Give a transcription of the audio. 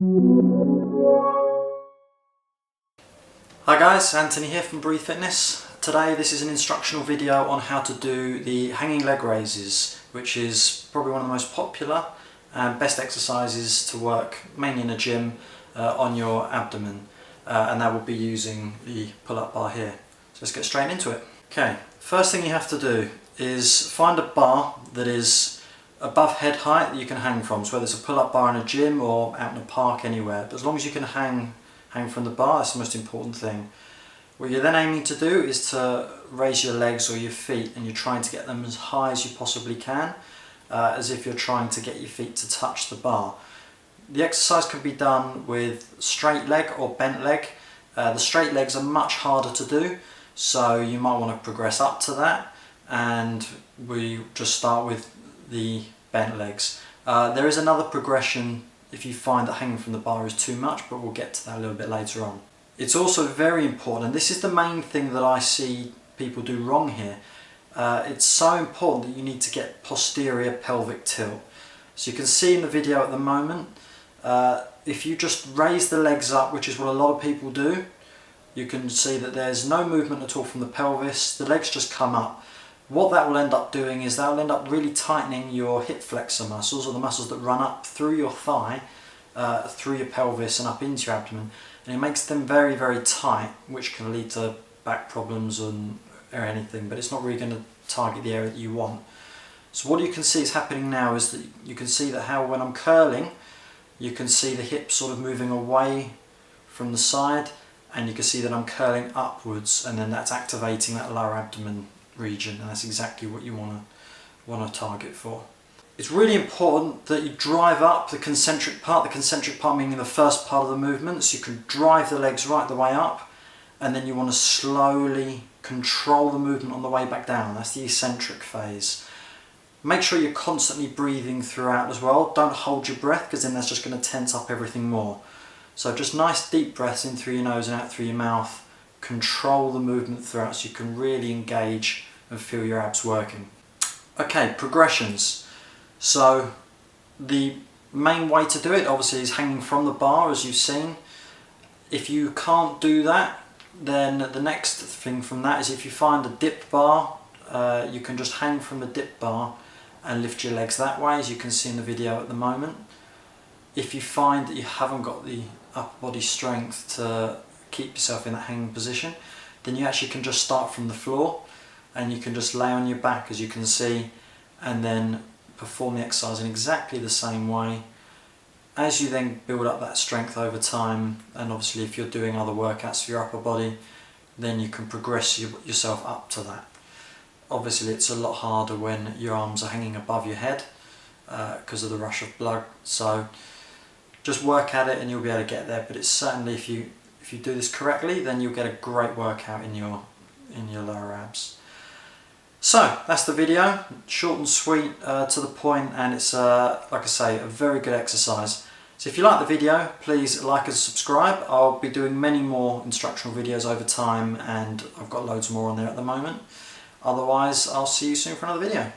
Hi guys, Anthony here from Breathe Fitness. Today this is an instructional video on how to do the hanging leg raises, which is probably one of the most popular and best exercises to work mainly in a gym on your abdomen, and that will be using the pull-up bar here. So let's get straight into it. Okay, first thing you have to do is find a bar that is above head height that you can hang from. So whether it's a pull-up bar in a gym or out in a park, anywhere, but as long as you can hang from the bar, that's the most important thing. What you're then aiming to do is to raise your legs or your feet, and you're trying to get them as high as you possibly can, as if you're trying to get your feet to touch the bar. The exercise can be done with straight leg or bent leg. The straight legs are much harder to do, so you might want to progress up to that, and we just start with the bent legs. There is another progression if you find that hanging from the bar is too much, but we'll get to that a little bit later on. It's also very important, and this is the main thing that I see people do wrong here. It's so important that you need to get posterior pelvic tilt. So you can see in the video at the moment, if you just raise the legs up, which is what a lot of people do, you can see that there's no movement at all from the pelvis, the legs just come up. What that will end up doing is that will end up really tightening your hip flexor muscles, or the muscles that run up through your thigh, through your pelvis and up into your abdomen, and it makes them very, very tight, which can lead to back problems or anything, but it's not really going to target the area that you want. So what you can see is happening now is that you can see that how when I'm curling, you can see the hips sort of moving away from the side, and you can see that I'm curling upwards, and then that's activating that lower abdomen region, and that's exactly what you want to target for. It's really important that you drive up the concentric part meaning the first part of the movement, so you can drive the legs right the way up, and then you want to slowly control the movement on the way back down. That's the eccentric phase. Make sure you're constantly breathing throughout as well. Don't hold your breath, because then that's just going to tense up everything more. So just nice deep breaths in through your nose and out through your mouth. Control the movement throughout so you can really engage and feel your abs working. Okay, progressions. So the main way to do it obviously is hanging from the bar, as you've seen. If you can't do that, then the next thing from that is if you find a dip bar, you can just hang from the dip bar and lift your legs that way, as you can see in the video at the moment. If you find that you haven't got the upper body strength to keep yourself in that hanging position, then you actually can just start from the floor, and you can just lay on your back, as you can see, and then perform the exercise in exactly the same way. As you then build up that strength over time, and obviously if you're doing other workouts for your upper body, then you can progress yourself up to that. Obviously it's a lot harder when your arms are hanging above your head because of the rush of blood, so just work at it and you'll be able to get there. But it's certainly, if you do this correctly, then you'll get a great workout in your lower abs. So that's the video, short and sweet, to the point, and it's like I say, a very good exercise. So if you like the video, please like and subscribe. I'll be doing many more instructional videos over time, and I've got loads more on there at the moment. Otherwise, I'll see you soon for another video.